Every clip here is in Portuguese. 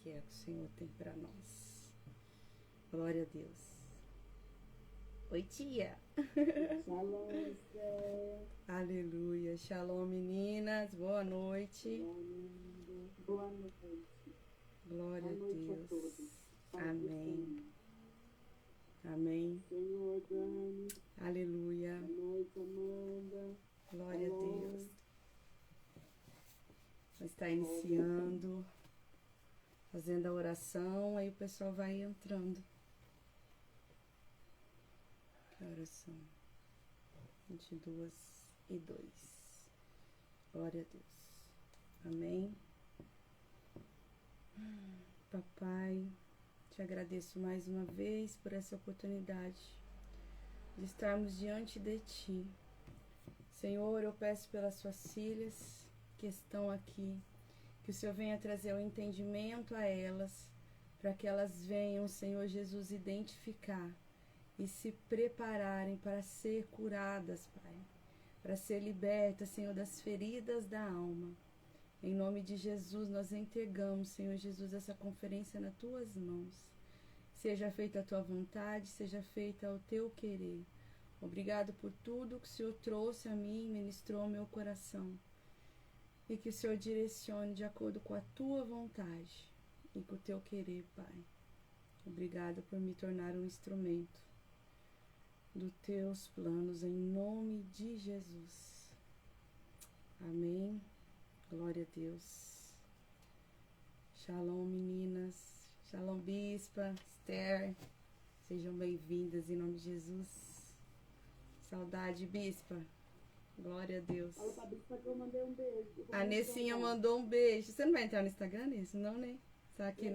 que é que o Senhor tem para nós. Glória a Deus. Oi, tia. Shalom, Esther. Aleluia. Shalom, meninas. Boa noite. Boa noite. Glória Boa noite a a todos. Deus. Paz do Amém. Senhor. Amém. Senhor, Dani. Aleluia. Boa noite, Amanda. Glória a Shalom. Deus. Está iniciando, fazendo a oração, aí o pessoal vai entrando. Que horas são? 22:02. Glória a Deus. Amém. Papai, te agradeço mais uma vez por essa oportunidade de estarmos diante de Ti. Senhor, eu peço pelas suas filhas que estão aqui, que o Senhor venha trazer o entendimento a elas, para que elas venham, Senhor Jesus, identificar e se prepararem para ser curadas, Pai, para ser libertas, Senhor, das feridas da alma. Em nome de Jesus, nós entregamos, Senhor Jesus, essa conferência nas tuas mãos. Seja feita a tua vontade, seja feita o teu querer. Obrigado por tudo que o Senhor trouxe a mim, ministrou ao meu coração. E que o Senhor direcione de acordo com a tua vontade e com o teu querer, Pai. Obrigado por me tornar um instrumento dos teus planos, em nome de Jesus. Amém. Glória a Deus. Shalom, meninas. Shalom, bispa, Esther. Sejam bem-vindas em nome de Jesus. Saudade, bispa. Glória a Deus. Fala pra bispa que eu mandei um beijo. A Nessinha mandou um beijo. Você não vai entrar no Instagram, Nessa? Não, né? Tá aqui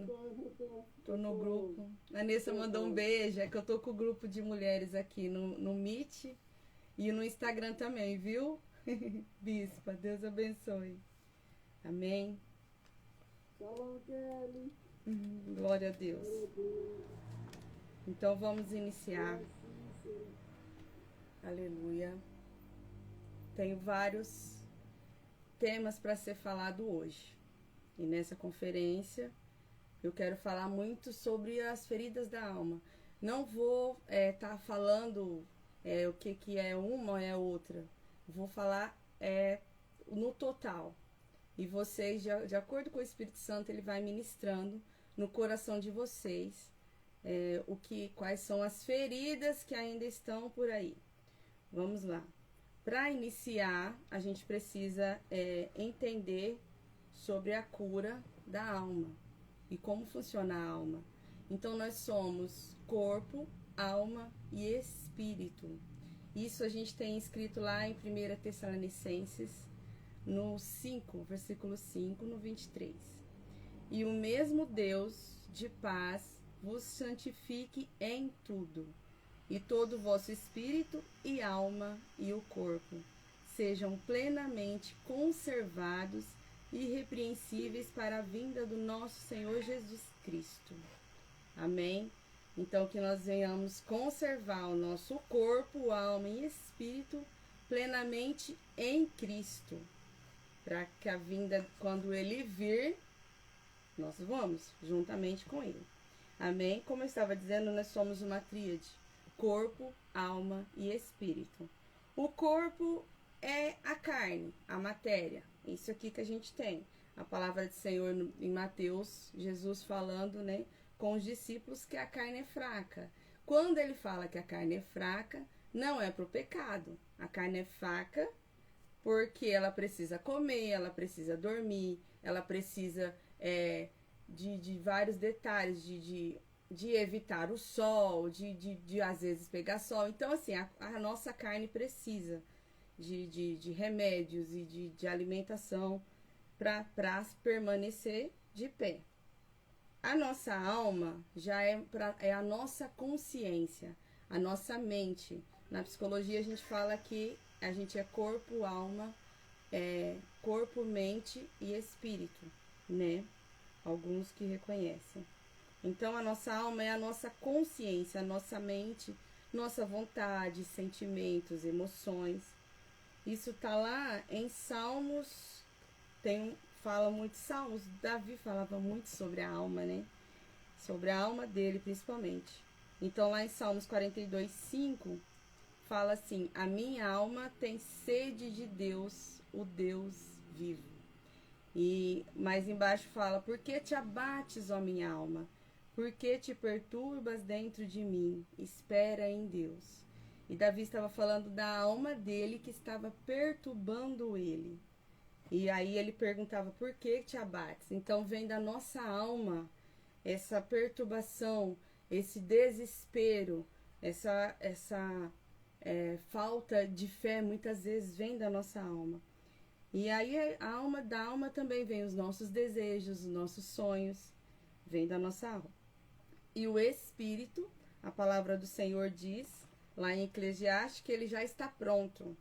tô no grupo. A Nessa mandou um beijo. É que eu tô com o grupo de mulheres aqui no Meet e no Instagram também, viu? Bispa, Deus abençoe. Amém. Shalom, Kelly. Glória a Deus. Glória a Deus. Então vamos iniciar. Cícero. Aleluia. Tenho vários temas para ser falado hoje. E nessa conferência eu quero falar muito sobre as feridas da alma. Não vou tá falando o que é uma ou é outra. Vou falar no total. E vocês, de acordo com o Espírito Santo, ele vai ministrando no coração de vocês quais são as feridas que ainda estão por aí. Vamos lá. Para iniciar, a gente precisa entender sobre a cura da alma e como funciona a alma. Então, nós somos corpo, alma e espírito. Isso a gente tem escrito lá em 1 Tessalonicenses, no 5, versículo 5, no 23. E o mesmo Deus de paz vos santifique em tudo, e todo o vosso espírito e alma e o corpo sejam plenamente conservados e irrepreensíveis para a vinda do nosso Senhor Jesus Cristo. Amém? Então, que nós venhamos conservar o nosso corpo, alma e espírito plenamente em Cristo, para que a vinda, quando Ele vir, nós vamos juntamente com Ele. Amém? Como eu estava dizendo, nós somos uma tríade: corpo, alma e espírito. O corpo é a carne, a matéria. Isso aqui que a gente tem. A palavra do Senhor em Mateus, Jesus falando, né, com os discípulos que a carne é fraca. Quando ele fala que a carne é fraca, não é para o pecado. A carne é fraca porque ela precisa comer, ela precisa dormir, ela precisa de vários detalhes, de evitar o sol, de às vezes pegar sol. Então, assim, a nossa carne precisa de remédios e de alimentação para permanecer de pé. A nossa alma já é a nossa consciência, a nossa mente. Na psicologia a gente fala que a gente é corpo, alma, corpo, mente e espírito, né? Alguns que reconhecem. Então a nossa alma é a nossa consciência, a nossa mente, nossa vontade, sentimentos, emoções. Isso tá lá em Salmos, fala muito, Salmos, Davi falava muito sobre a alma, né? Sobre a alma dele, principalmente. Então, lá em Salmos 42:5, fala assim: a minha alma tem sede de Deus, o Deus vivo. E mais embaixo fala: por que te abates, ó minha alma? Por que te perturbas dentro de mim? Espera em Deus. E Davi estava falando da alma dele que estava perturbando ele. E aí ele perguntava: por que te abates? Então vem da nossa alma essa perturbação, esse desespero, essa falta de fé, muitas vezes vem da nossa alma. E aí da alma também vem os nossos desejos, os nossos sonhos, vem da nossa alma. E o Espírito, a palavra do Senhor diz, lá em Eclesiastes, que ele já está pronto.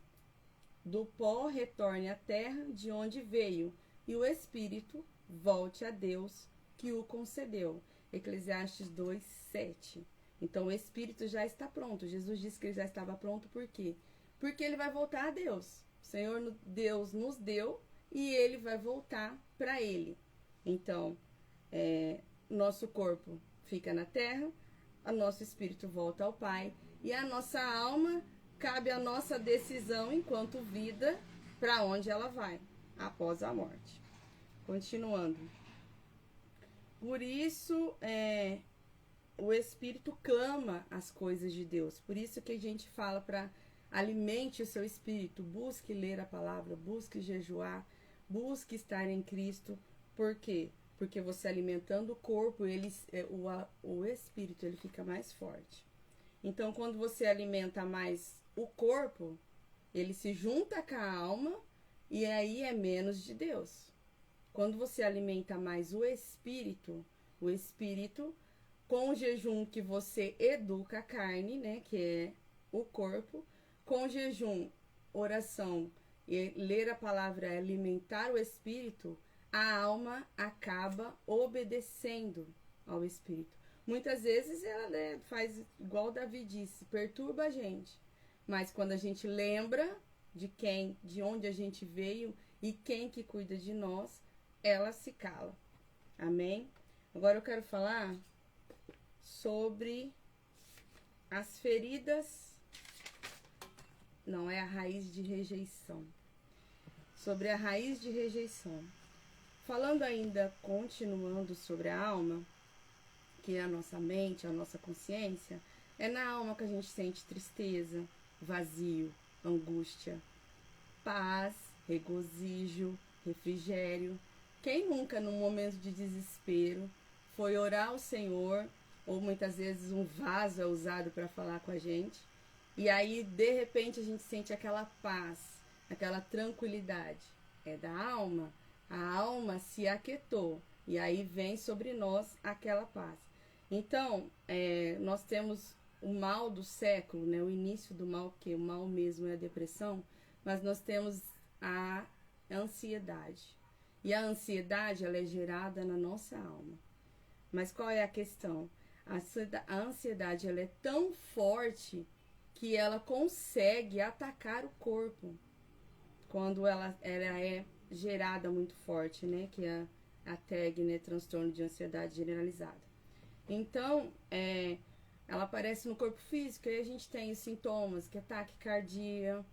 Do pó retorne à terra de onde veio, e o Espírito volte a Deus que o concedeu. Eclesiastes 2:7. Então o Espírito já está pronto. Jesus disse que ele já estava pronto, por quê? Porque ele vai voltar a Deus. O Senhor Deus nos deu e ele vai voltar para ele. Então, nosso corpo fica na terra, o nosso espírito volta ao Pai e a nossa alma, cabe a nossa decisão enquanto vida para onde ela vai após a morte. Continuando. Por isso, o Espírito clama as coisas de Deus. Por isso que a gente fala para alimente o seu espírito, busque ler a palavra, busque jejuar, busque estar em Cristo. Por quê? Porque você alimentando o corpo, o espírito ele fica mais forte. Então, quando você alimenta mais o corpo, ele se junta com a alma e aí é menos de Deus. Quando você alimenta mais o espírito, com o jejum que você educa a carne, né, que é o corpo, com o jejum, oração e ler a palavra, alimentar o espírito, a alma acaba obedecendo ao espírito. Muitas vezes ela faz igual Davi disse, perturba a gente. Mas quando a gente lembra de onde a gente veio e quem que cuida de nós, ela se cala. Amém? Agora eu quero falar sobre as feridas, não é a raiz de rejeição. Sobre a raiz de rejeição. Falando ainda, continuando sobre a alma, que é a nossa mente, a nossa consciência, é na alma que a gente sente tristeza, vazio, angústia, paz, regozijo, refrigério. Quem nunca, num momento de desespero, foi orar ao Senhor, ou muitas vezes um vaso é usado para falar com a gente, e aí, de repente, a gente sente aquela paz, aquela tranquilidade. É da alma. A alma se aquietou, e aí vem sobre nós aquela paz. Então, nós temos o mal do século, né? O início do mal, que o mal mesmo é a depressão, mas nós temos a ansiedade. E a ansiedade, ela é gerada na nossa alma. Mas qual é a questão? A ansiedade, ela é tão forte que ela consegue atacar o corpo quando ela é gerada muito forte, né? Que é a TAG, né? Transtorno de ansiedade generalizada. Então, ela aparece no corpo físico e a gente tem os sintomas, que é taquicardia,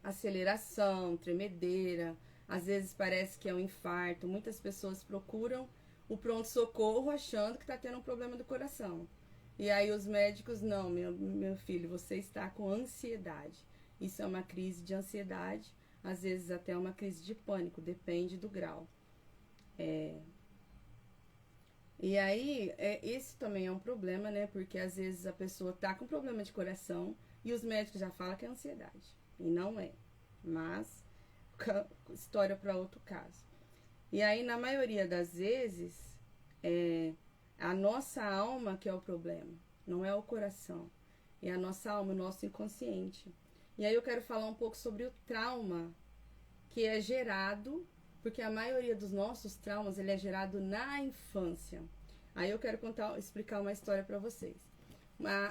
aceleração, tremedeira, às vezes parece que é um infarto. Muitas pessoas procuram o pronto-socorro achando que está tendo um problema do coração. E aí os médicos, não, meu filho, você está com ansiedade. Isso é uma crise de ansiedade, às vezes até uma crise de pânico, depende do grau. E aí, esse também é um problema, né? Porque às vezes a pessoa tá com problema de coração e os médicos já falam que é ansiedade. E não é. Mas, história para outro caso. E aí, na maioria das vezes, a nossa alma que é o problema, não é o coração. É a nossa alma, o nosso inconsciente. E aí eu quero falar um pouco sobre o trauma que é gerado, porque a maioria dos nossos traumas ele é gerado na infância. Aí eu quero explicar uma história para vocês.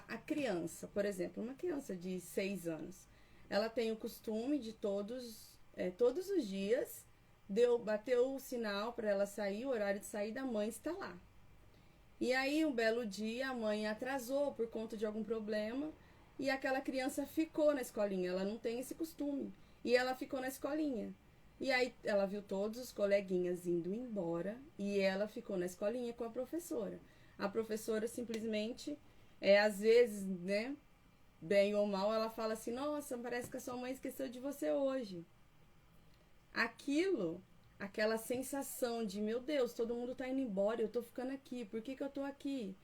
A criança, por exemplo, uma criança de 6 anos, ela tem o costume de todos os dias bateu o sinal para ela sair, o horário de sair da mãe está lá. E aí, um belo dia, a mãe atrasou por conta de algum problema e aquela criança ficou na escolinha. Ela não tem esse costume. E ela ficou na escolinha. E aí, ela viu todos os coleguinhas indo embora e ela ficou na escolinha com a professora. A professora simplesmente, às vezes, né, bem ou mal, ela fala assim: nossa, parece que a sua mãe esqueceu de você hoje. Aquela sensação de, meu Deus, todo mundo tá indo embora, eu tô ficando aqui, por que eu tô aqui?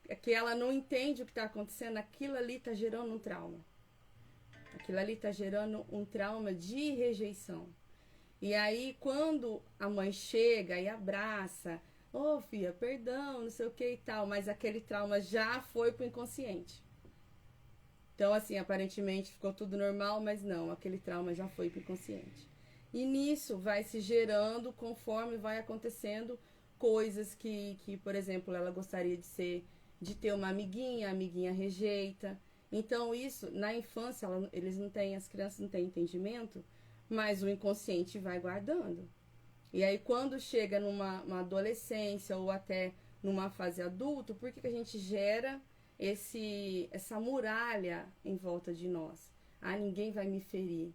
É que ela não entende o que tá acontecendo, aquilo ali tá gerando um trauma. Aquilo ali tá gerando um trauma de rejeição. E aí, quando a mãe chega e abraça, ô filha, perdão, não sei o que e tal, mas aquele trauma já foi pro inconsciente. Então, assim, aparentemente ficou tudo normal, mas não, aquele trauma já foi pro inconsciente. E nisso vai se gerando conforme vai acontecendo coisas que por exemplo, ela gostaria de ter uma amiguinha, a amiguinha rejeita. Então, isso, na infância, as crianças não têm entendimento, mas o inconsciente vai guardando. E aí, quando chega numa adolescência ou até numa fase adulta, por que a gente gera essa muralha em volta de nós? Ah, ninguém vai me ferir.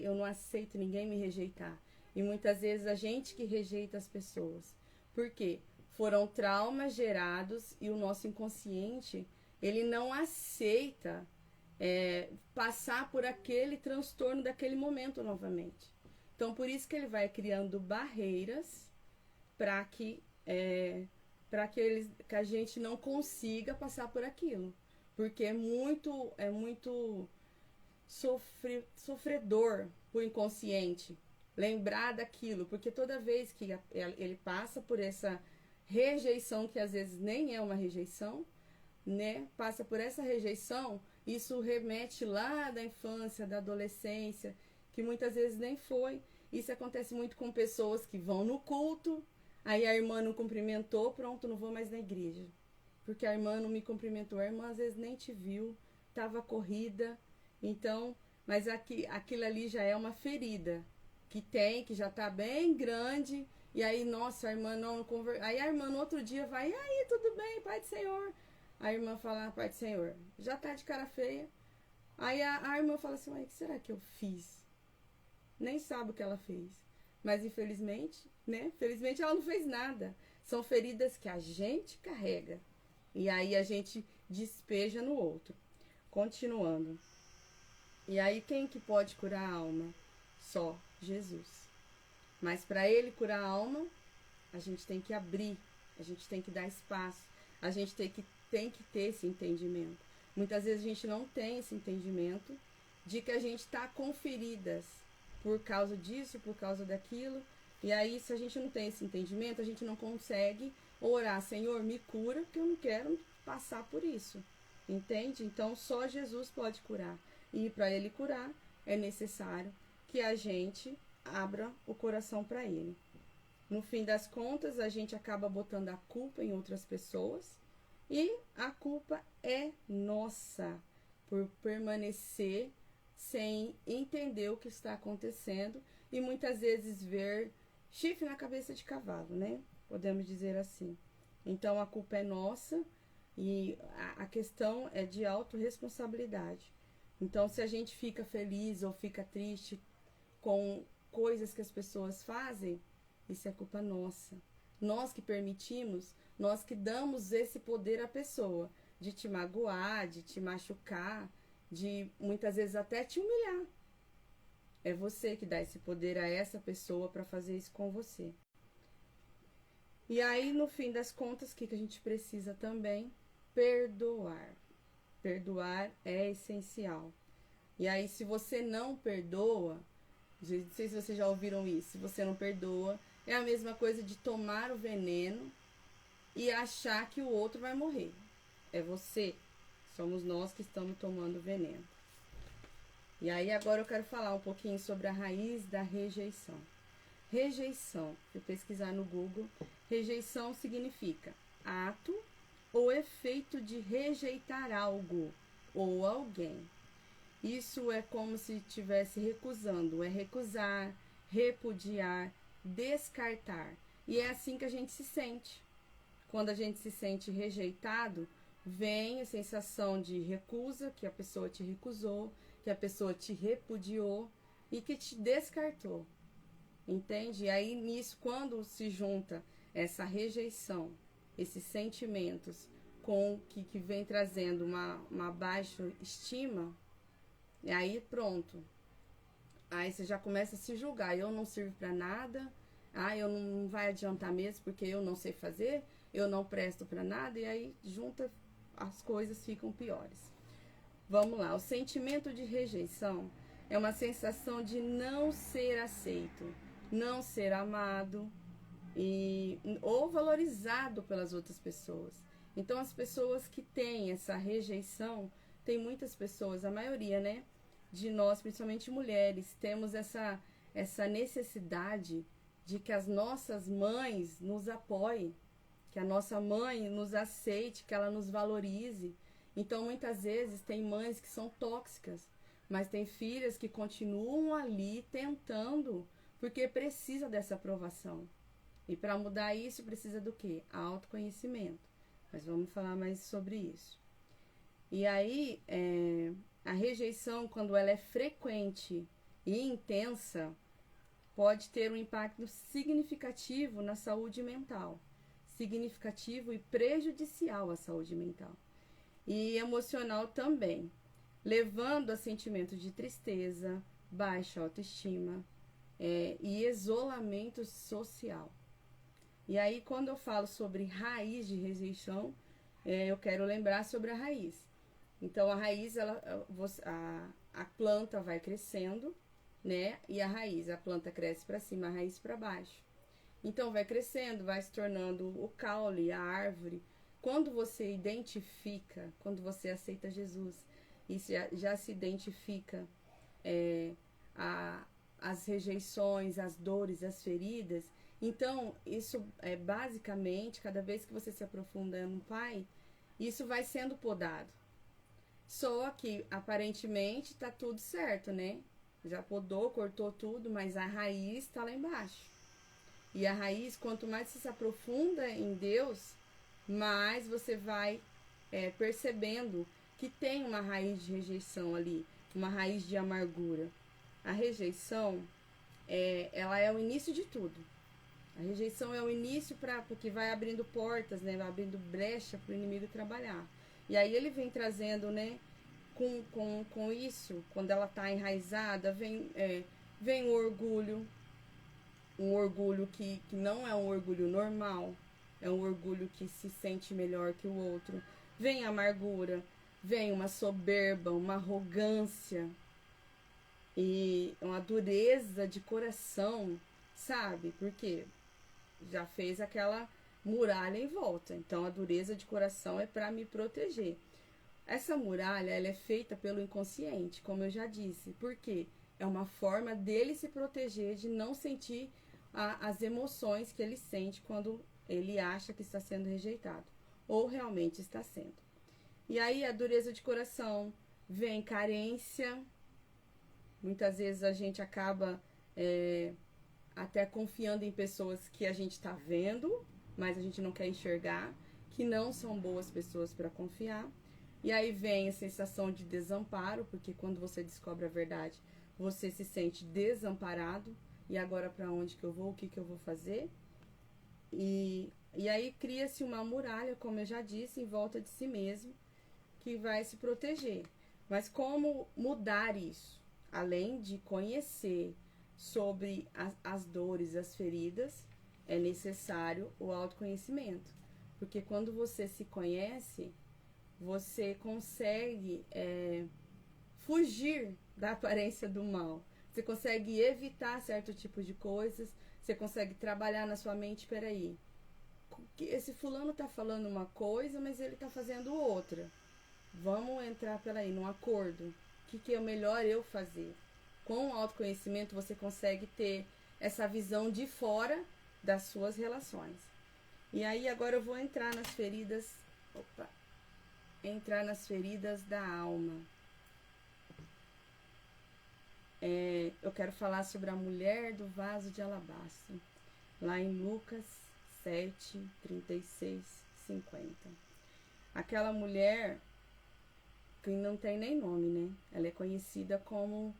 Eu não aceito ninguém me rejeitar. E muitas vezes a gente que rejeita as pessoas. Por quê? Foram traumas gerados e o nosso inconsciente, ele não aceita passar por aquele transtorno daquele momento novamente. Então, por isso que ele vai criando barreiras para que a gente não consiga passar por aquilo. Porque é muito sofredor pro inconsciente lembrar daquilo, porque toda vez que ele passa por essa rejeição, que às vezes nem é uma rejeição, né? Passa por essa rejeição, isso remete lá da infância, da adolescência, que muitas vezes nem foi. Isso acontece muito com pessoas que vão no culto, aí a irmã não cumprimentou, pronto, não vou mais na igreja. Porque a irmã não me cumprimentou, a irmã às vezes nem te viu, estava corrida. Então, mas aquilo ali já é uma ferida que já tá bem grande, e aí, nossa, a irmã não conversa. Aí a irmã no outro dia vai: e aí, tudo bem, Pai do Senhor? A irmã fala: Pai do Senhor, já tá de cara feia. Aí a irmã fala assim: o que será que eu fiz? Nem sabe o que ela fez. Mas infelizmente, né? Felizmente ela não fez nada. São feridas que a gente carrega. E aí a gente despeja no outro. Continuando. E aí quem que pode curar a alma? Só Jesus. Mas para ele curar a alma, a gente tem que abrir, a gente tem que dar espaço, a gente tem que ter esse entendimento. Muitas vezes a gente não tem esse entendimento de que a gente está com feridas por causa disso, por causa daquilo. E aí, se a gente não tem esse entendimento, a gente não consegue orar: Senhor, me cura, porque eu não quero passar por isso. Entende? Então, só Jesus pode curar. E para ele curar, é necessário que a gente abra o coração para ele. No fim das contas, a gente acaba botando a culpa em outras pessoas e a culpa é nossa por permanecer sem entender o que está acontecendo e muitas vezes ver chifre na cabeça de cavalo, né? Podemos dizer assim. Então, a culpa é nossa e a questão é de autorresponsabilidade. Então, se a gente fica feliz ou fica triste com coisas que as pessoas fazem, isso é culpa nossa. Nós que permitimos, nós que damos esse poder à pessoa de te magoar, de te machucar, de muitas vezes até te humilhar. É você que dá esse poder a essa pessoa para fazer isso com você. E aí, no fim das contas, o que a gente precisa também? Perdoar. Perdoar é essencial. E aí, se você não perdoa, não sei se vocês já ouviram isso, se você não perdoa, é a mesma coisa de tomar o veneno e achar que o outro vai morrer. É você. Somos nós que estamos tomando o veneno. E aí agora eu quero falar um pouquinho sobre a raiz da rejeição. Rejeição, se eu pesquisar no Google, rejeição significa ato ou efeito de rejeitar algo ou alguém. Isso é como se estivesse recusando, é recusar, repudiar, descartar. E é assim que a gente se sente. Quando a gente se sente rejeitado, vem a sensação de recusa, que a pessoa te recusou, que a pessoa te repudiou e que te descartou. Entende? E aí nisso, quando se junta essa rejeição, esses sentimentos com que vem trazendo uma baixa estima, e aí pronto. Aí você já começa a se julgar. Eu não sirvo para nada. Eu não vai adiantar mesmo porque eu não sei fazer. Eu não presto para nada. E aí junta, as coisas ficam piores. Vamos lá. O sentimento de rejeição é uma sensação de não ser aceito, não ser amado ou valorizado pelas outras pessoas. Então, as pessoas que têm essa rejeição, tem muitas pessoas, a maioria, né, de nós, principalmente mulheres, temos essa necessidade de que as nossas mães nos apoiem, que a nossa mãe nos aceite, que ela nos valorize. Então, muitas vezes, tem mães que são tóxicas, mas tem filhas que continuam ali tentando, porque precisa dessa aprovação. E para mudar isso, precisa do quê? Autoconhecimento. Mas vamos falar mais sobre isso. E aí, a rejeição, quando ela é frequente e intensa, pode ter um impacto significativo na saúde mental. Significativo e prejudicial à saúde mental. E emocional também, levando a sentimentos de tristeza, baixa autoestima e isolamento social. E aí, quando eu falo sobre raiz de rejeição, eu quero lembrar sobre a raiz. Então, a raiz, a planta vai crescendo, né? E a planta cresce para cima, a raiz para baixo. Então, vai crescendo, vai se tornando o caule, a árvore. Quando você identifica, quando você aceita Jesus e já se identifica as rejeições, as dores, as feridas, então isso é basicamente, cada vez que você se aprofunda no Pai, isso vai sendo podado. Só que aparentemente tá tudo certo, né? Já podou, cortou tudo, mas a raiz está lá embaixo. E a raiz, quanto mais você se aprofunda em Deus, mais você vai percebendo que tem uma raiz de rejeição ali, uma raiz de amargura. A rejeição, ela é o início de tudo. A rejeição é o início porque vai abrindo portas, né? Vai abrindo brecha para o inimigo trabalhar. E aí ele vem trazendo, né? Com isso, quando ela está enraizada, vem o orgulho. Um orgulho que não é um orgulho normal. É um orgulho que se sente melhor que o outro. Vem a amargura. Vem uma soberba, uma arrogância. E uma dureza de coração, sabe? Por quê? Já fez aquela muralha em volta. Então, a dureza de coração é para me proteger. Essa muralha, ela é feita pelo inconsciente, como eu já disse. Por quê? É uma forma dele se proteger de não sentir as emoções que ele sente quando ele acha que está sendo rejeitado. Ou realmente está sendo. E aí, a dureza de coração, vem carência. Muitas vezes a gente acaba até confiando em pessoas que a gente está vendo, mas a gente não quer enxergar, que não são boas pessoas para confiar. E aí vem a sensação de desamparo, porque quando você descobre a verdade, você se sente desamparado. E agora para onde que eu vou? O que que eu vou fazer? E aí cria-se uma muralha, como eu já disse, em volta de si mesmo, que vai se proteger. Mas como mudar isso? Além de conhecer sobre as dores, as feridas, é necessário o autoconhecimento. Porque quando você se conhece, você consegue fugir da aparência do mal. Você consegue evitar certo tipo de coisas, você consegue trabalhar na sua mente, peraí, esse fulano tá falando uma coisa, mas ele tá fazendo outra. Vamos entrar, peraí, num acordo. O que é melhor eu fazer? Com o autoconhecimento, você consegue ter essa visão de fora das suas relações. E aí, agora eu vou entrar nas feridas... Entrar nas feridas da alma. eu quero falar sobre a mulher do vaso de alabastro, lá em Lucas 7, 36, 50. Aquela mulher que não tem nem nome, né? Ela é conhecida como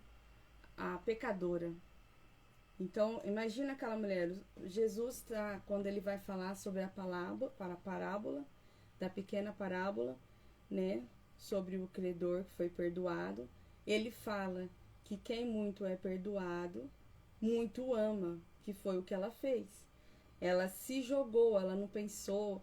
a pecadora. Então, imagina aquela mulher. Jesus, quando ele vai falar sobre a parábola, da pequena parábola, né? Sobre o credor que foi perdoado, ele fala que quem muito é perdoado, muito ama, que foi o que ela fez. Ela se jogou, ela não pensou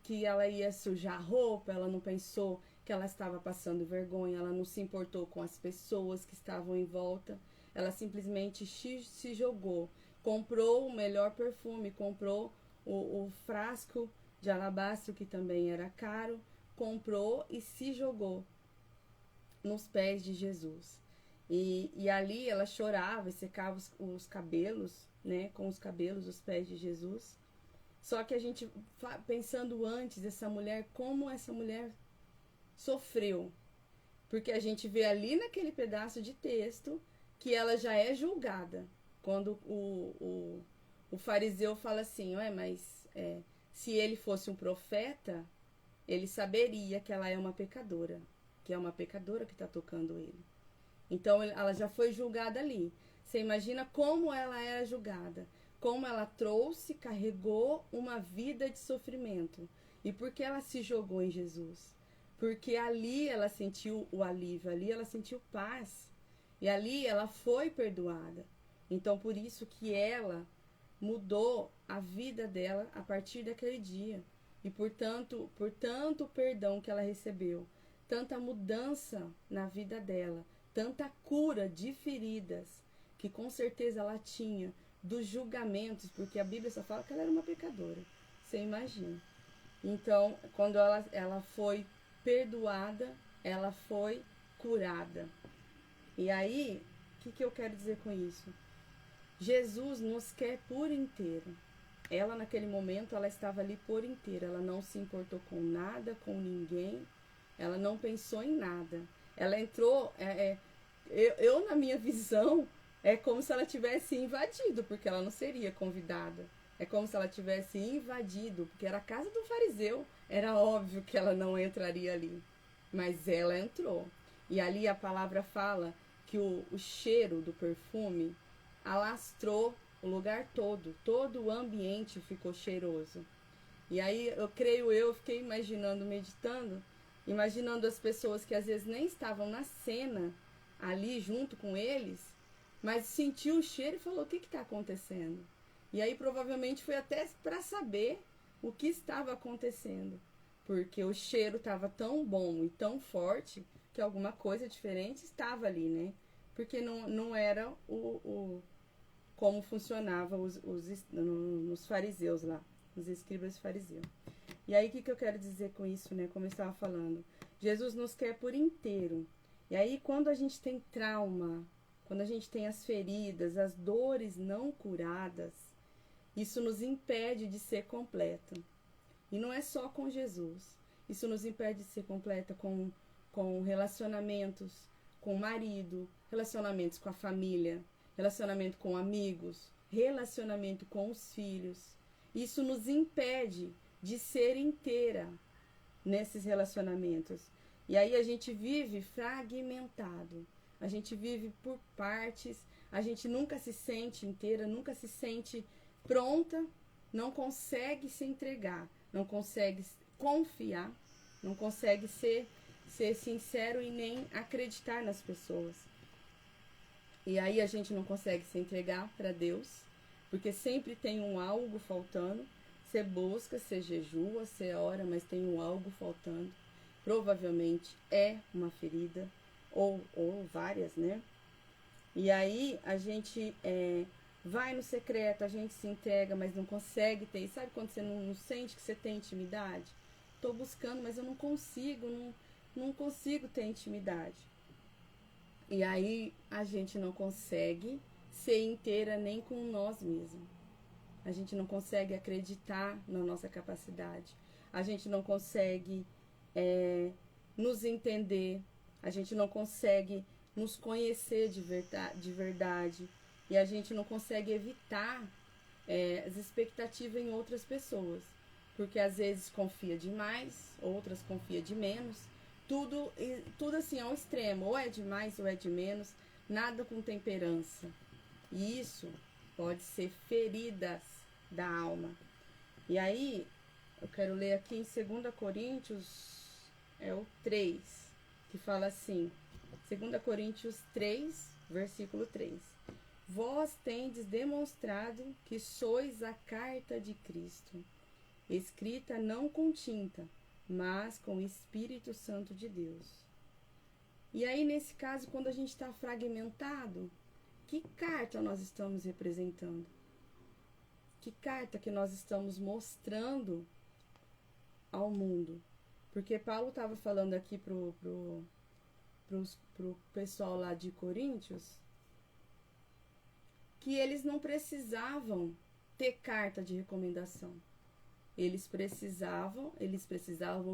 que ela ia sujar a roupa, ela não pensou que ela estava passando vergonha, ela não se importou com as pessoas que estavam em volta, ela simplesmente se jogou, comprou o melhor perfume, comprou o frasco de alabastro, que também era caro, comprou e se jogou nos pés de Jesus. E ali ela chorava e secava os cabelos, né, com os cabelos os pés de Jesus. Só que a gente, pensando antes, essa mulher, como essa mulher sofreu. Porque a gente vê ali naquele pedaço de texto que ela já é julgada. Quando o fariseu fala assim, mas se ele fosse um profeta, ele saberia que ela é uma pecadora. Que é uma pecadora que está tocando ele. Então ela já foi julgada ali. Você imagina como ela era julgada. Como ela trouxe, carregou uma vida de sofrimento. E por que ela se jogou em Jesus? Porque ali ela sentiu o alívio, ali ela sentiu paz. E ali ela foi perdoada. Então por isso que ela mudou a vida dela a partir daquele dia. E por tanto perdão que ela recebeu, tanta mudança na vida dela, tanta cura de feridas, que com certeza ela tinha, dos julgamentos, porque a Bíblia só fala que ela era uma pecadora. Você imagina. Então, quando ela foi perdoada, ela foi curada. E aí, o que eu quero dizer com isso? Jesus nos quer por inteiro. Ela, naquele momento, ela estava ali por inteiro. Ela não se importou com nada, com ninguém. Ela não pensou em nada. Ela entrou... eu, na minha visão, é como se ela tivesse invadido, porque ela não seria convidada. É como se ela tivesse invadido, porque era a casa do fariseu. Era óbvio que ela não entraria ali. Mas ela entrou. E ali a palavra fala que o cheiro do perfume alastrou o lugar todo. Todo o ambiente ficou cheiroso. E aí, eu fiquei imaginando, meditando, imaginando as pessoas que às vezes nem estavam na cena, ali junto com eles, mas sentiu o cheiro e falou, o que está acontecendo? E aí provavelmente foi até para saber o que estava acontecendo, porque o cheiro estava tão bom e tão forte que alguma coisa diferente estava ali, né? Porque não era como funcionava nos fariseus lá, os escribas fariseus. E aí o que eu quero dizer com isso, né? Como eu estava falando, Jesus nos quer por inteiro. E aí quando a gente tem trauma, quando a gente tem as feridas, as dores não curadas, isso nos impede de ser completa. E não é só com Jesus. Isso nos impede de ser completa com relacionamentos com o marido, relacionamentos com a família, relacionamento com amigos, relacionamento com os filhos. Isso nos impede de ser inteira nesses relacionamentos. E aí a gente vive fragmentado. A gente vive por partes, a gente nunca se sente inteira, nunca se sente pronta, não consegue se entregar, não consegue confiar, não consegue ser sincero e nem acreditar nas pessoas. E aí a gente não consegue se entregar para Deus, porque sempre tem um algo faltando. Você busca, você jejua, você ora, mas tem um algo faltando. Provavelmente é uma ferida, ou várias, né? E aí a gente vai no secreto, a gente se entrega, mas não consegue ter. Sabe quando você não sente que você tem intimidade? Estou buscando, mas eu não consigo ter intimidade. E aí a gente não consegue ser inteira nem com nós mesmos. A gente não consegue acreditar na nossa capacidade. A gente não consegue nos entender. A gente não consegue nos conhecer de verdade. E a gente não consegue evitar as expectativas em outras pessoas. Porque às vezes confia demais, outras confia de menos. Tudo assim ao extremo, ou é de mais ou é de menos, nada com temperança. E isso pode ser feridas da alma. E aí, eu quero ler aqui em 2 Coríntios, o 3, que fala assim, 2 Coríntios 3, versículo 3. Vós tendes demonstrado que sois a carta de Cristo, escrita não com tinta, mas com o Espírito Santo de Deus. E aí, nesse caso, quando a gente está fragmentado, que carta nós estamos representando? Que carta que nós estamos mostrando ao mundo? Porque Paulo estava falando aqui pro pessoal lá de Coríntios que eles não precisavam ter carta de recomendação. Eles precisavam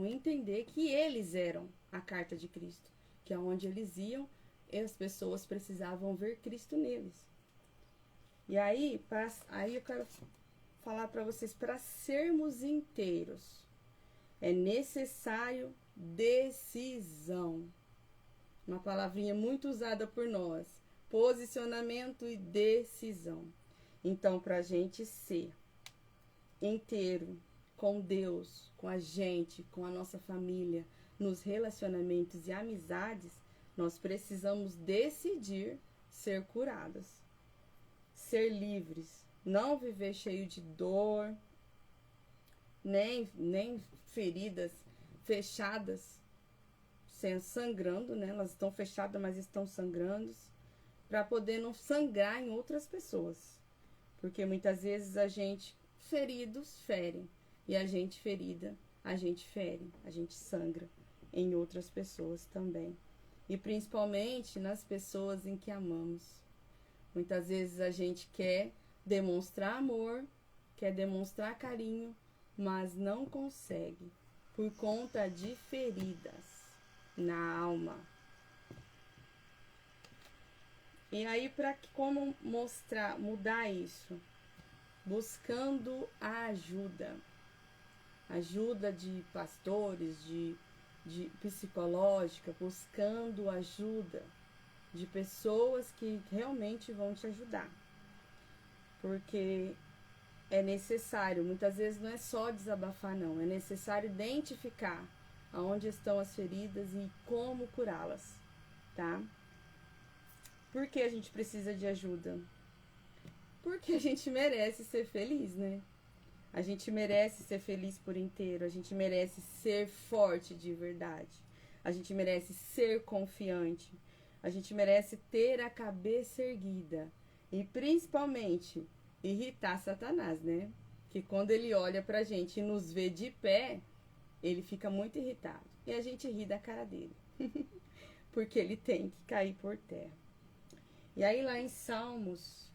entender que eles eram a carta de Cristo, que aonde eles iam, as pessoas precisavam ver Cristo neles. E aí eu quero falar para vocês, para sermos inteiros, é necessário decisão. Uma palavrinha muito usada por nós. Posicionamento e decisão. Então, para a gente ser inteiro com Deus, com a gente, com a nossa família, nos relacionamentos e amizades, nós precisamos decidir ser curados, ser livres, não viver cheio de dor, nem feridas fechadas, sangrando, né? Elas estão fechadas, mas estão sangrando, para poder não sangrar em outras pessoas. Porque muitas vezes a gente, feridos, ferem. E a gente ferida, a gente fere, a gente sangra em outras pessoas também. E principalmente nas pessoas em que amamos. Muitas vezes a gente quer demonstrar amor, quer demonstrar carinho, mas não consegue por conta de feridas na alma. E aí, como mudar isso? Buscando a ajuda de pastores, de psicológica, buscando ajuda de pessoas que realmente vão te ajudar. Porque é necessário, muitas vezes não é só desabafar não, é necessário identificar aonde estão as feridas e como curá-las, tá? Por que a gente precisa de ajuda? Porque a gente merece ser feliz, né? A gente merece ser feliz por inteiro, a gente merece ser forte de verdade, a gente merece ser confiante, a gente merece ter a cabeça erguida e principalmente irritar Satanás, né? Que quando ele olha pra gente e nos vê de pé, ele fica muito irritado e a gente ri da cara dele, porque ele tem que cair por terra. E aí lá em Salmos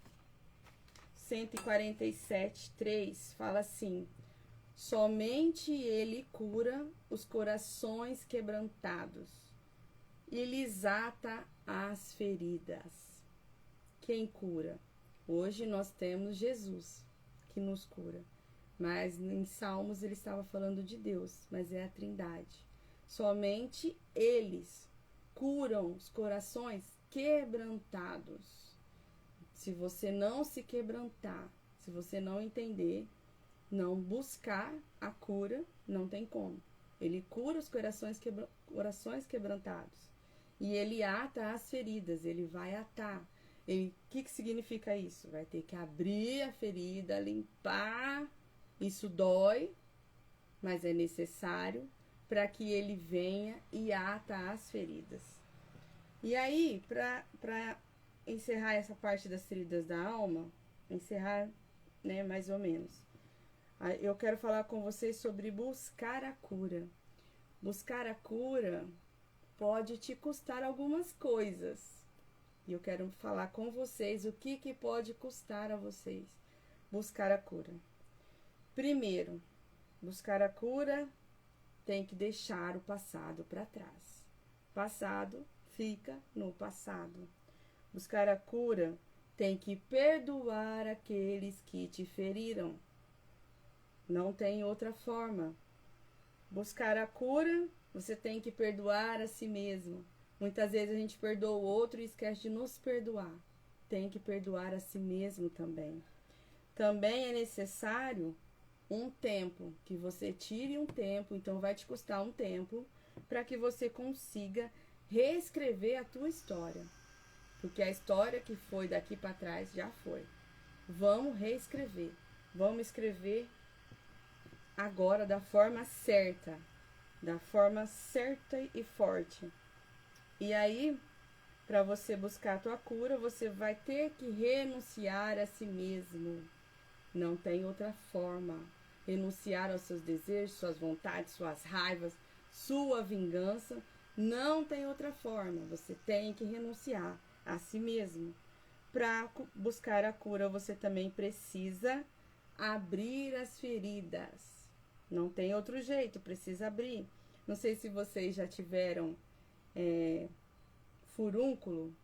147:3 fala assim: somente ele cura os corações quebrantados e lhes ata as feridas. Quem cura? Hoje nós temos Jesus que nos cura, mas em Salmos ele estava falando de Deus, mas é a Trindade. Somente eles curam os corações quebrantados. Se você não se quebrantar, se você não entender, não buscar a cura, não tem como. Ele cura os corações quebrantados. E ele ata as feridas, ele vai atar. O que significa isso? Vai ter que abrir a ferida, limpar. Isso dói, mas é necessário para que ele venha e ata as feridas. E aí, para encerrar essa parte das feridas da alma, né, mais ou menos, eu quero falar com vocês sobre buscar a cura. Buscar a cura pode te custar algumas coisas. E eu quero falar com vocês o que pode custar a vocês buscar a cura. Primeiro, buscar a cura tem que deixar o passado para trás. Passado fica no passado. Buscar a cura tem que perdoar aqueles que te feriram. Não tem outra forma. Buscar a cura, você tem que perdoar a si mesmo. Muitas vezes a gente perdoa o outro e esquece de nos perdoar. Tem que perdoar a si mesmo também. Também é necessário um tempo, que você tire um tempo, então vai te custar um tempo, para que você consiga reescrever a tua história. Porque a história que foi daqui para trás já foi. Vamos reescrever. Vamos escrever agora da forma certa. Da forma certa e forte. E aí, para você buscar a tua cura, você vai ter que renunciar a si mesmo. Não tem outra forma. Renunciar aos seus desejos, suas vontades, suas raivas, sua vingança. Não tem outra forma. Você tem que renunciar a si mesmo. Para buscar a cura, você também precisa abrir as feridas. Não tem outro jeito, precisa abrir. Não sei se vocês já tiveram furúnculo.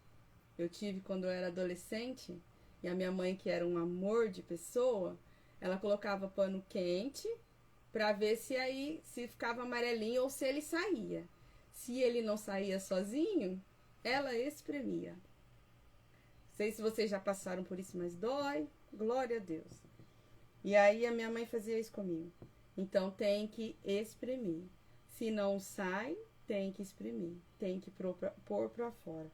Eu tive quando eu era adolescente. E a minha mãe, que era um amor de pessoa, ela colocava pano quente para ver se ficava amarelinho ou se ele saía. Se ele não saía sozinho, ela espremia. Não sei se vocês já passaram por isso, mas dói. Glória a Deus. E aí a minha mãe fazia isso comigo. Então tem que espremer. Se não sai, tem que espremer. Tem que pôr para fora.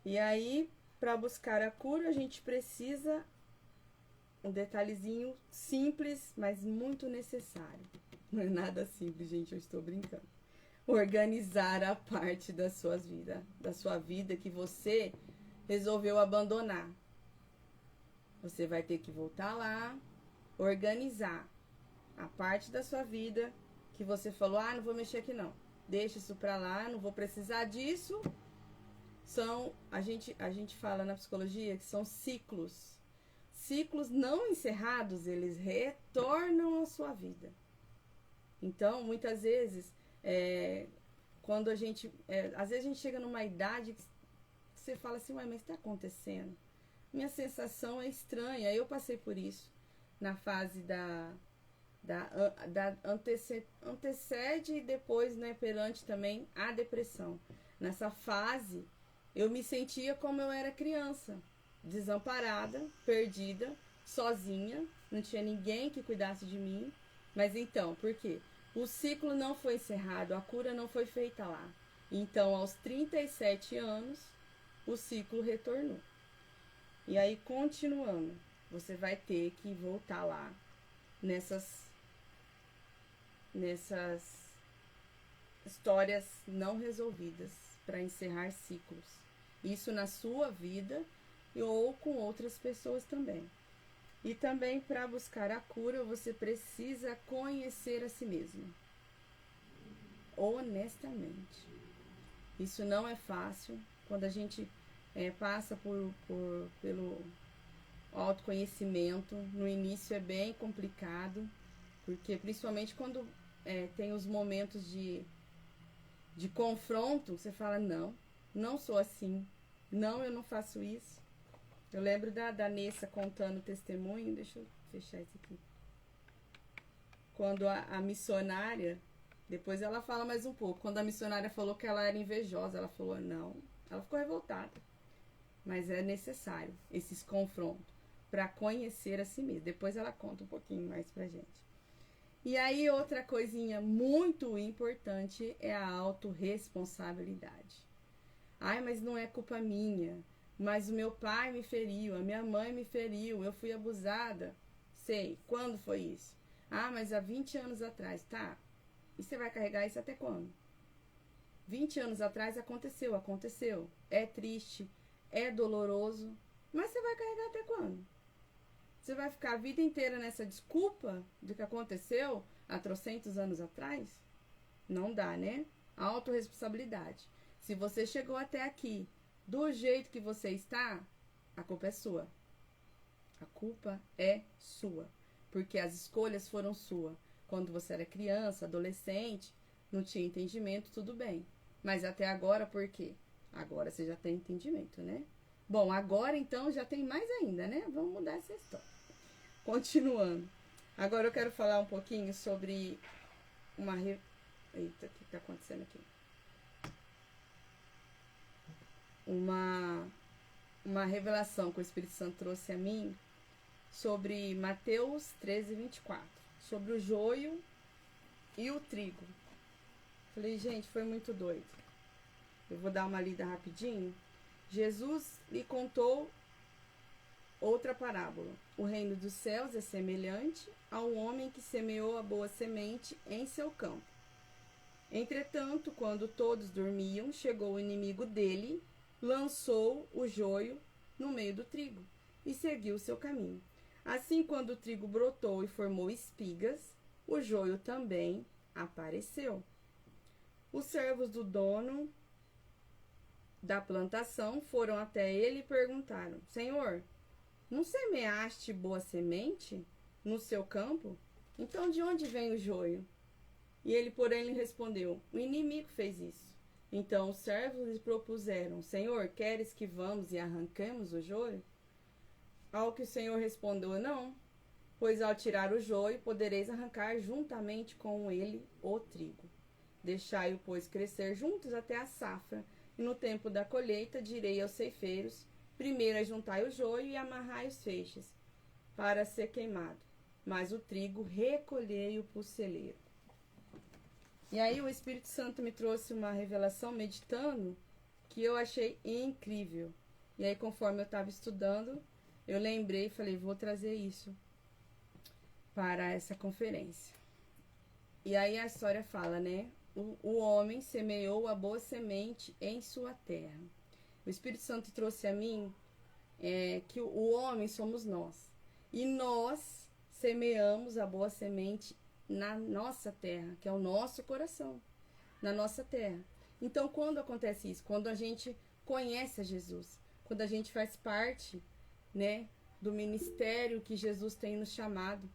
E aí, para buscar a cura, a gente precisa um detalhezinho simples, mas muito necessário. Não é nada simples, gente, eu estou brincando. Organizar a parte da sua vida que você resolveu abandonar. Você vai ter que voltar lá, organizar a parte da sua vida que você falou, não vou mexer aqui não. Deixa isso pra lá, não vou precisar disso. A gente fala na psicologia que são ciclos. Ciclos não encerrados, eles retornam à sua vida. Então, muitas vezes, quando às vezes a gente chega numa idade que você fala assim, mas o que está acontecendo? Minha sensação é estranha. Eu passei por isso na fase antecede e depois, né, perante também a depressão. Nessa fase, eu me sentia como eu era criança, desamparada, perdida, sozinha, não tinha ninguém que cuidasse de mim. Mas então, por quê? O ciclo não foi encerrado, a cura não foi feita lá. Então, aos 37 anos, o ciclo retornou. E aí, continuando, você vai ter que voltar lá nessas histórias não resolvidas para encerrar ciclos. Isso na sua vida ou com outras pessoas também. E também, para buscar a cura, você precisa conhecer a si mesmo. Honestamente. Isso não é fácil. Quando a gente passa pelo autoconhecimento, no início é bem complicado, porque principalmente quando tem os momentos de confronto, você fala, não sou assim, não, eu não faço isso. Eu lembro da Nessa contando testemunho, deixa eu fechar isso aqui. Quando a missionária, depois ela fala mais um pouco, quando a missionária falou que ela era invejosa, ela falou não, ela ficou revoltada. Mas é necessário esses confrontos para conhecer a si mesma. Depois ela conta um pouquinho mais pra gente. E aí outra coisinha muito importante é a autorresponsabilidade. Mas não é culpa minha. Mas o meu pai me feriu, a minha mãe me feriu, eu fui abusada. Sei, quando foi isso? Mas há 20 anos atrás, tá? E você vai carregar isso até quando? 20 anos atrás aconteceu. É triste, é doloroso, mas você vai carregar até quando? Você vai ficar a vida inteira nessa desculpa do que aconteceu há trocentos anos atrás? Não dá, né? Autorresponsabilidade. Se você chegou até aqui do jeito que você está, a culpa é sua. A culpa é sua. Porque as escolhas foram suas. Quando você era criança, adolescente, não tinha entendimento, tudo bem. Mas até agora, por quê? Agora você já tem entendimento, né? Bom, agora então já tem mais ainda, né? Vamos mudar essa história. Continuando. Agora eu quero falar um pouquinho sobre uma... Eita, o que tá acontecendo aqui? Uma revelação que o Espírito Santo trouxe a mim sobre Mateus 13, 24. Sobre o joio e o trigo. Falei, gente, foi muito doido. Eu vou dar uma lida rapidinho. Jesus lhe contou outra parábola. O reino dos céus é semelhante ao homem que semeou a boa semente em seu campo. Entretanto, quando todos dormiam, chegou o inimigo dele, lançou o joio no meio do trigo e seguiu seu caminho. Assim, quando o trigo brotou e formou espigas, o joio também apareceu. Os servos do dono da plantação foram até ele e perguntaram: Senhor, não semeaste boa semente no seu campo? Então de onde vem o joio? E ele, porém, lhe respondeu: o inimigo fez isso. Então os servos lhe propuseram: Senhor, queres que vamos e arranquemos o joio? Ao que o Senhor respondeu: não, pois ao tirar o joio podereis arrancar juntamente com ele o trigo. Deixai-o, pois, crescer juntos até a safra, e no tempo da colheita direi aos ceifeiros: primeiro ajuntai o joio e amarrai os feixes, para ser queimado, mas o trigo recolhei-o para o celeiro. E aí o Espírito Santo me trouxe uma revelação meditando que eu achei incrível. E aí, conforme eu estava estudando, eu lembrei e falei, vou trazer isso para essa conferência. E aí a história fala, né? O homem semeou a boa semente em sua terra. O Espírito Santo trouxe a mim que o homem somos nós. E nós semeamos a boa semente na nossa terra, que é o nosso coração, na nossa terra. Então, quando acontece isso? Quando a gente conhece a Jesus, quando a gente faz parte, né, do ministério que Jesus tem nos chamado.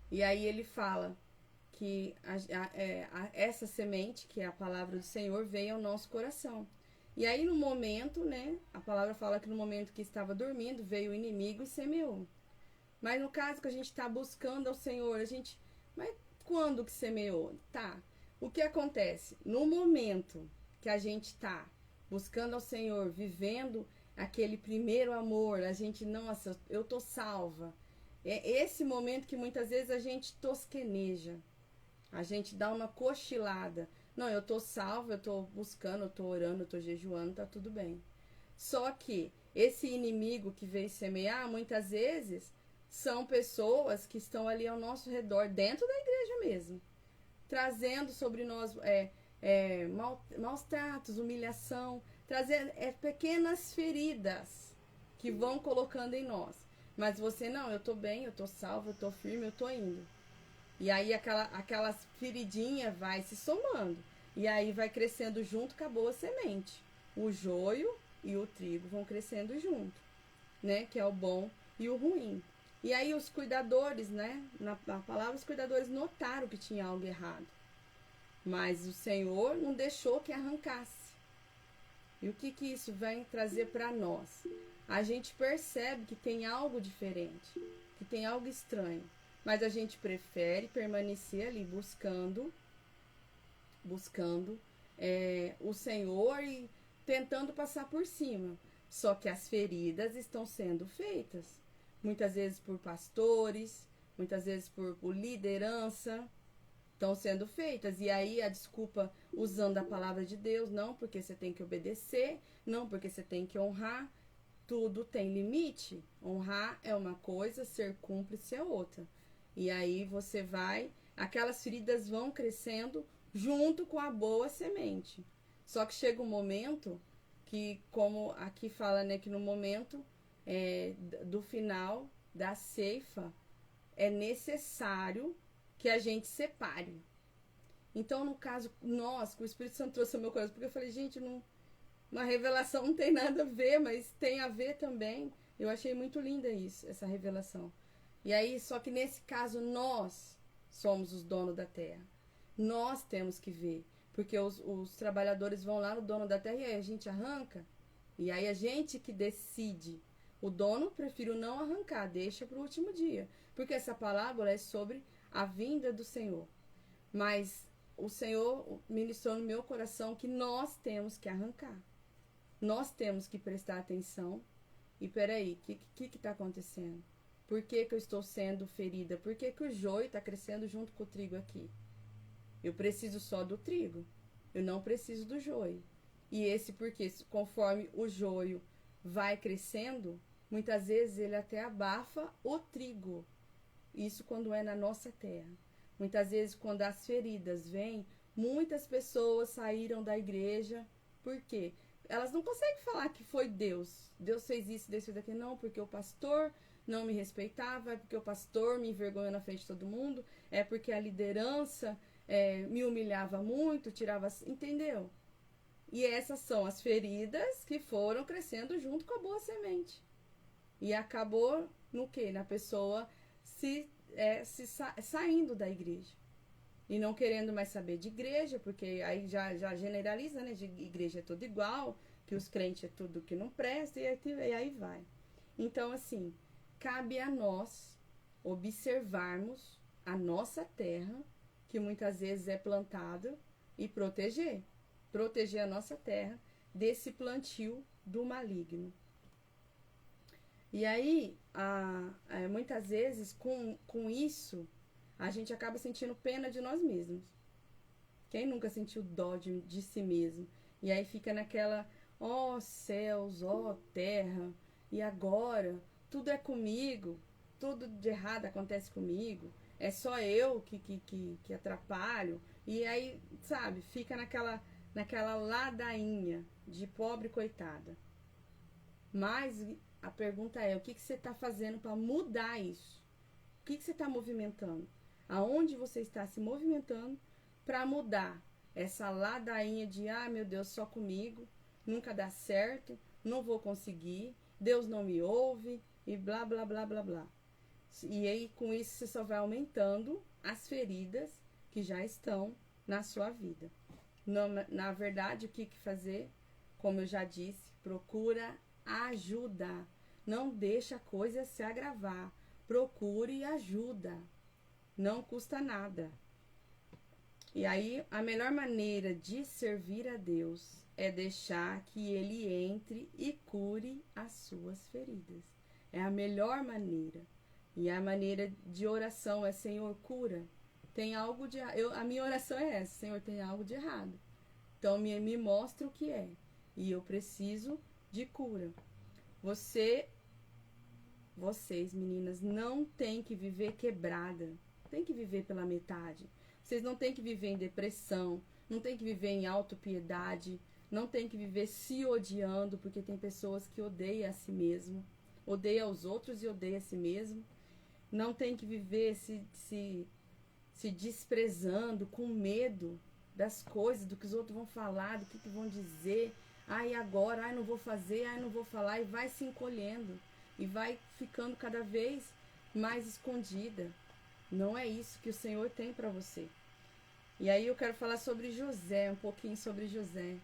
E aí ele fala que essa semente, que é a palavra do Senhor, veio ao nosso coração. E aí no momento, né, a palavra fala que no momento que estava dormindo, veio o inimigo e semeou. Mas no caso que a gente está buscando ao Senhor, mas quando que semeou? Tá. O que acontece? No momento que a gente está buscando ao Senhor, vivendo aquele primeiro amor, a gente, nossa, eu tô salva. É esse momento que muitas vezes a gente tosqueneja. A gente dá uma cochilada. Não, eu tô salva, eu tô buscando, eu tô orando, eu tô jejuando, tá tudo bem. Só que esse inimigo que veio semear, muitas vezes, são pessoas que estão ali ao nosso redor, dentro da igreja mesmo, trazendo sobre nós maus tratos, humilhação, trazendo pequenas feridas que vão colocando em nós. Mas você, não, eu tô bem, eu tô salvo, eu tô firme, eu tô indo. E aí aquelas feridinhas vai se somando. E aí vai crescendo junto com a boa semente. O joio e o trigo vão crescendo junto, né? Que é o bom e o ruim. E aí os cuidadores, né? Na palavra, os cuidadores notaram que tinha algo errado. Mas o Senhor não deixou que arrancasse. E o que isso vem trazer para nós? A gente percebe que tem algo diferente, que tem algo estranho. Mas a gente prefere permanecer ali buscando o Senhor e tentando passar por cima. Só que as feridas estão sendo feitas. Muitas vezes por pastores, muitas vezes por liderança, estão sendo feitas. E aí a desculpa usando a palavra de Deus, não porque você tem que obedecer, não porque você tem que honrar. Tudo tem limite. Honrar é uma coisa, ser cúmplice é outra. E aí você aquelas feridas vão crescendo junto com a boa semente. Só que chega um momento que, como aqui fala, né, que no momento do final da ceifa, é necessário que a gente separe. Então, no caso, que o Espírito Santo trouxe ao meu coração, porque eu falei, gente, uma revelação não tem nada a ver, mas tem a ver também. Eu achei muito linda essa revelação. E aí, só que nesse caso, nós somos os donos da terra. Nós temos que ver. Porque os trabalhadores vão lá no dono da terra e aí a gente arranca. E aí a gente que decide. O dono prefere não arrancar, deixa para o último dia. Porque essa parábola é sobre a vinda do Senhor. Mas o Senhor ministrou no meu coração que nós temos que arrancar. Nós temos que prestar atenção. E peraí, o que está acontecendo? Por que eu estou sendo ferida? Por que o joio está crescendo junto com o trigo aqui? Eu preciso só do trigo. Eu não preciso do joio. E esse porque, conforme o joio vai crescendo, muitas vezes ele até abafa o trigo. Isso quando é na nossa terra. Muitas vezes, quando as feridas vêm, muitas pessoas saíram da igreja. Por quê? Elas não conseguem falar que foi Deus. Deus fez isso, Deus fez aquilo. Não, porque o pastor não me respeitava, é porque o pastor me envergonhou na frente de todo mundo, é porque a liderança me humilhava muito, tirava... Entendeu? E essas são as feridas que foram crescendo junto com a boa semente. E acabou no quê? Na pessoa saindo da igreja. E não querendo mais saber de igreja, porque aí já generaliza, né? De igreja é tudo igual, que os crentes é tudo que não presta, e aí vai. Então, assim, cabe a nós observarmos a nossa terra, que muitas vezes é plantada, e proteger a nossa terra desse plantio do maligno. E aí, muitas vezes, com isso, a gente acaba sentindo pena de nós mesmos. Quem nunca sentiu dó de si mesmo? E aí fica naquela, ó céus, ó terra, e agora tudo é comigo, tudo de errado acontece comigo, é só eu que atrapalho. E aí, sabe, fica naquela ladainha de pobre coitada. Mas a pergunta é, o que você está fazendo para mudar isso? O que você está movimentando? Aonde você está se movimentando para mudar essa ladainha de, meu Deus, só comigo, nunca dá certo, não vou conseguir, Deus não me ouve, e blá, blá, blá, blá, blá. E aí, com isso, você só vai aumentando as feridas que já estão na sua vida. Na verdade, o que fazer? Como eu já disse, procura ajuda. Não deixa a coisa se agravar. Procure ajuda. Não custa nada. E aí, a melhor maneira de servir a Deus é deixar que Ele entre e cure as suas feridas. É a melhor maneira. E a maneira de oração é, Senhor, cura. Tem algo de errado. A minha oração é essa, Senhor, tem algo de errado. Então, me mostra o que é. E eu preciso de cura. Vocês, meninas, não tem que viver quebrada. Tem que viver pela metade. Vocês não tem que viver em depressão. Não tem que viver em autopiedade. Não tem que viver se odiando, porque tem pessoas que odeiam a si mesmo. Odeia os outros e odeia a si mesmo. Não tem que viver se desprezando, com medo das coisas, do que os outros vão falar, do que vão dizer. E agora, não vou fazer, não vou falar. E vai se encolhendo. E vai ficando cada vez mais escondida. Não é isso que o Senhor tem para você. E aí eu quero falar sobre José, um pouquinho sobre José.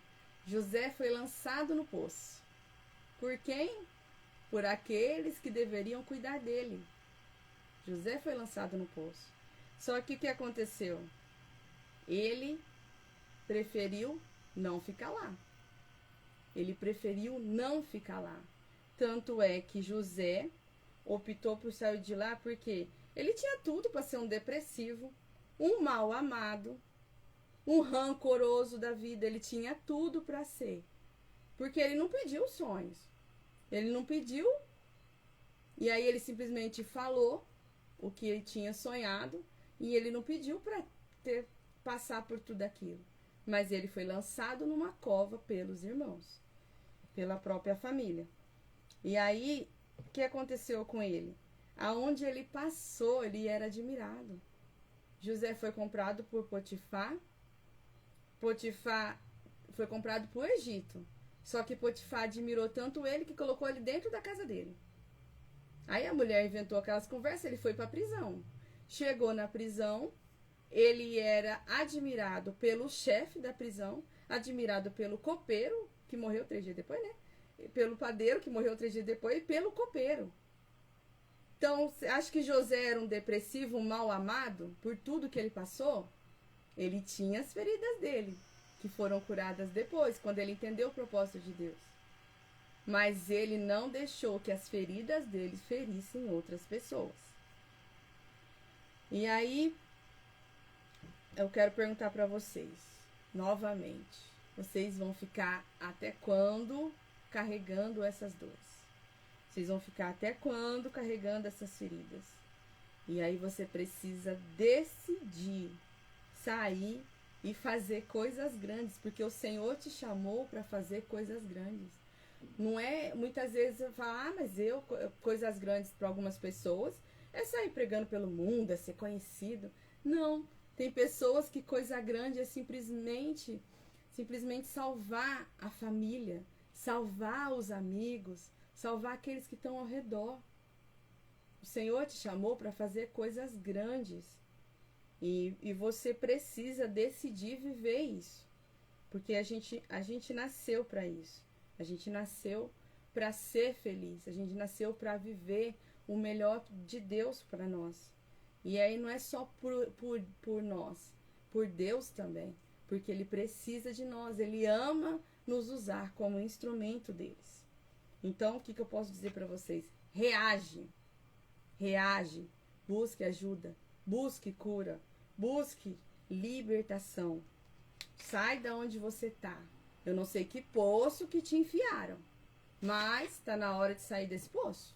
José foi lançado no poço. Por quem? Por aqueles que deveriam cuidar dele. José foi lançado no poço. Só que o que aconteceu? Ele preferiu não ficar lá. Ele preferiu não ficar lá. Tanto é que José optou por sair de lá porque ele tinha tudo para ser um depressivo, um mal amado, um rancoroso da vida. Ele tinha tudo para ser. Porque ele não pediu sonhos. Ele não pediu. E aí ele simplesmente falou o que ele tinha sonhado. E ele não pediu para passar por tudo aquilo. Mas ele foi lançado numa cova pelos irmãos. Pela própria família. E aí, o que aconteceu com ele? Aonde ele passou, ele era admirado. José foi comprado por Potifar. Potifar foi comprado por Egito. Só que Potifar admirou tanto ele que colocou ele dentro da casa dele. Aí a mulher inventou aquelas conversas, ele foi para a prisão. Chegou na prisão, ele era admirado pelo chefe da prisão, admirado pelo copeiro, que morreu 3 dias depois, né? Pelo padeiro, que morreu 3 dias depois, e pelo copeiro. Então, você acha que José era um depressivo, um mal amado por tudo que ele passou? Ele tinha as feridas dele, que foram curadas depois, quando ele entendeu o propósito de Deus. Mas ele não deixou que as feridas dele ferissem outras pessoas. E aí, eu quero perguntar para vocês, novamente, vocês vão ficar até quando carregando essas dores? Vocês vão ficar até quando carregando essas feridas? E aí você precisa decidir sair e fazer coisas grandes, porque o Senhor te chamou para fazer coisas grandes. Não é, muitas vezes eu falo, mas coisas grandes para algumas pessoas é sair pregando pelo mundo, é ser conhecido. Não, tem pessoas que coisa grande é simplesmente salvar a família, salvar os amigos, salvar aqueles que estão ao redor. O Senhor te chamou para fazer coisas grandes. E você precisa decidir viver isso. Porque a gente nasceu para isso. A gente nasceu para ser feliz. A gente nasceu para viver o melhor de Deus para nós. E aí não é só por nós, por Deus também. Porque Ele precisa de nós. Ele ama nos usar como instrumento deles. Então, o que eu posso dizer para vocês? Reage. Busque ajuda. Busque cura. Busque libertação. Sai da onde você tá. Eu não sei que poço que te enfiaram, mas está na hora de sair desse poço.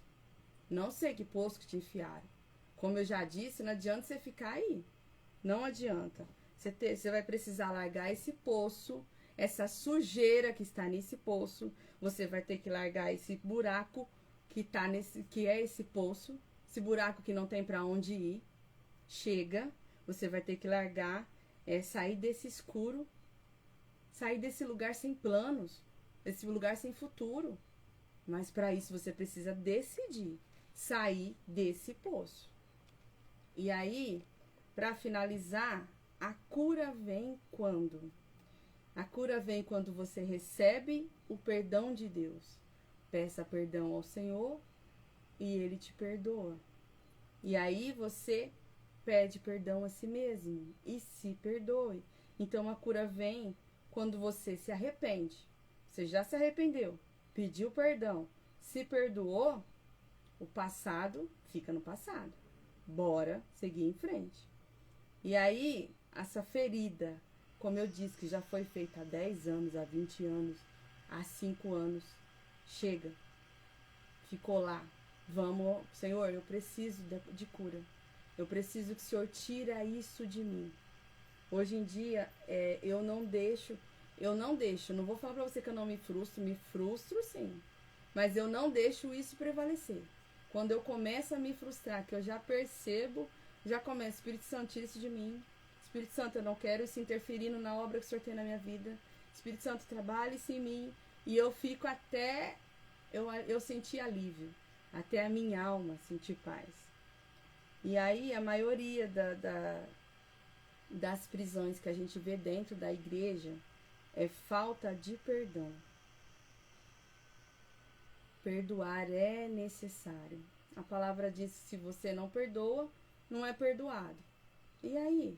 Não sei que poço que te enfiaram. Como eu já disse, não adianta você ficar aí. Não adianta. Você vai precisar largar esse poço, essa sujeira que está nesse poço. Você vai ter que largar esse buraco que é esse poço, esse buraco que não tem para onde ir. Chega. Você vai ter que largar, sair desse escuro, sair desse lugar sem planos, desse lugar sem futuro. Mas para isso você precisa decidir sair desse poço. E aí, para finalizar, a cura vem quando? A cura vem quando você recebe o perdão de Deus. Peça perdão ao Senhor e Ele te perdoa. E aí você pede perdão a si mesmo e se perdoe. Então a cura vem quando você se arrepende. Você já se arrependeu, pediu perdão, se perdoou, o passado fica no passado. Bora seguir em frente. E aí, essa ferida, como eu disse, que já foi feita há 10 anos, há 20 anos, há 5 anos, chega. Ficou lá. Vamos, Senhor, eu preciso de cura. Eu preciso que o Senhor tire isso de mim. Hoje em dia, eu não deixo, não vou falar pra você que eu não me frustro sim, mas eu não deixo isso prevalecer. Quando eu começo a me frustrar, que eu já percebo, já começa, Espírito Santo, tira isso de mim. Espírito Santo, eu não quero isso interferindo na obra que o Senhor tem na minha vida. Espírito Santo, trabalhe isso em mim. E eu fico até eu sentir alívio, até a minha alma sentir paz. E aí a maioria das prisões que a gente vê dentro da igreja é falta de perdão. Perdoar é necessário. A palavra diz que se você não perdoa, não é perdoado. E aí?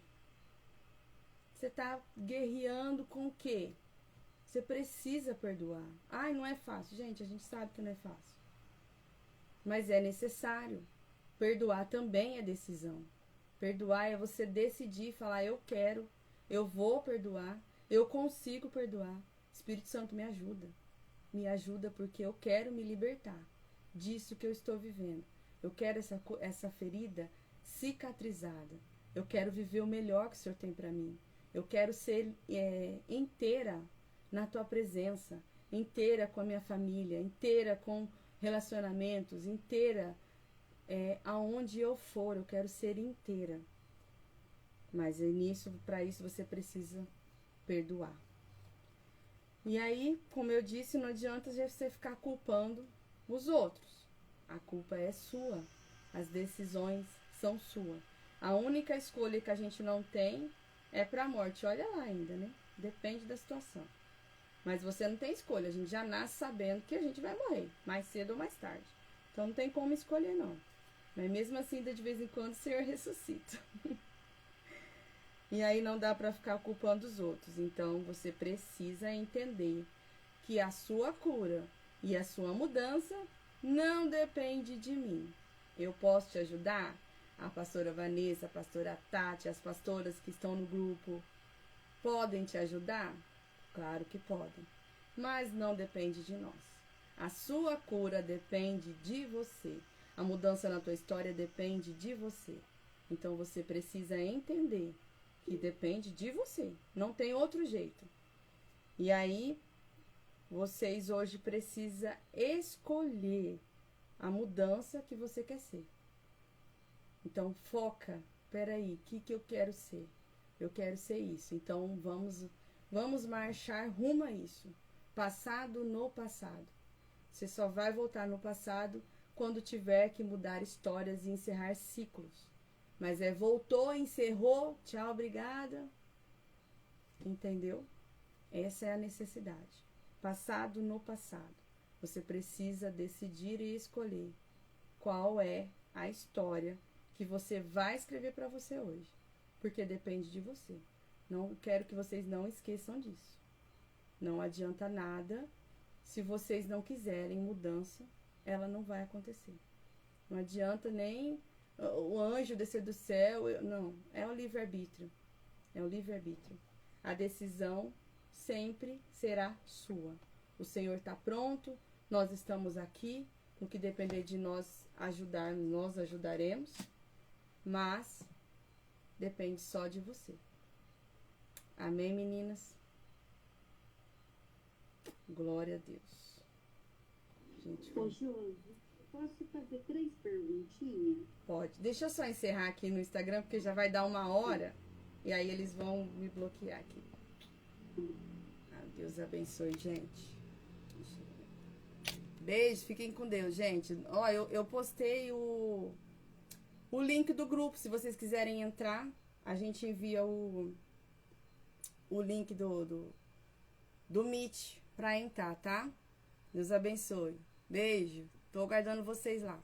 Você está guerreando com o quê? Você precisa perdoar. Ai, não é fácil. Gente, a gente sabe que não é fácil. Mas é necessário. Perdoar também é decisão. Perdoar é você decidir e falar, eu quero, eu vou perdoar, eu consigo perdoar. Espírito Santo, me ajuda. Me ajuda porque eu quero me libertar disso que eu estou vivendo. Eu quero essa ferida cicatrizada. Eu quero viver o melhor que o Senhor tem para mim. Eu quero ser inteira na tua presença, inteira com a minha família, inteira com relacionamentos, inteira aonde eu for, eu quero ser inteira. Mas para isso você precisa perdoar. E aí, como eu disse, não adianta você ficar culpando os outros. A culpa é sua. As decisões são suas. A única escolha que a gente não tem é para a morte. Olha lá ainda, né? Depende da situação. Mas você não tem escolha. A gente já nasce sabendo que a gente vai morrer, mais cedo ou mais tarde. Então não tem como escolher, não. Mas mesmo assim, de vez em quando, o Senhor ressuscita. E aí não dá para ficar culpando os outros. Então você precisa entender que a sua cura e a sua mudança não depende de mim. Eu posso te ajudar? A pastora Vanessa, a pastora Tati, as pastoras que estão no grupo podem te ajudar? Claro que podem. Mas não depende de nós. A sua cura depende de você. A mudança na tua história depende de você. Então você precisa entender que depende de você. Não tem outro jeito. E aí, vocês hoje precisam escolher a mudança que você quer ser. Então, foca. Peraí, o que eu quero ser? Eu quero ser isso. Então, vamos marchar rumo a isso. Passado no passado. Você só vai voltar no passado quando tiver que mudar histórias e encerrar ciclos. Mas voltou, encerrou, tchau, obrigada. Entendeu? Essa é a necessidade. Passado no passado. Você precisa decidir e escolher qual é a história que você vai escrever para você hoje. Porque depende de você. Não quero que vocês não esqueçam disso. Não adianta nada. Se vocês não quiserem mudança, ela não vai acontecer. Não adianta nem o anjo descer do céu. Não, é o livre-arbítrio. É o livre-arbítrio. A decisão sempre será sua. O Senhor está pronto, nós estamos aqui. No que depender de nós ajudarmos, nós ajudaremos. Mas depende só de você. Amém, meninas? Glória a Deus. Gente, Ô, Josi, posso fazer 3 perguntinhas? pode. Deixa eu só encerrar aqui no Instagram, porque já vai dar 1 hora. E aí eles vão me bloquear aqui. Ah, Deus abençoe, gente. Beijo, fiquem com Deus, gente. Ó, eu postei o link do grupo, se vocês quiserem entrar. A gente envia o link do Meet pra entrar, tá? Deus abençoe. Beijo. Tô aguardando vocês lá.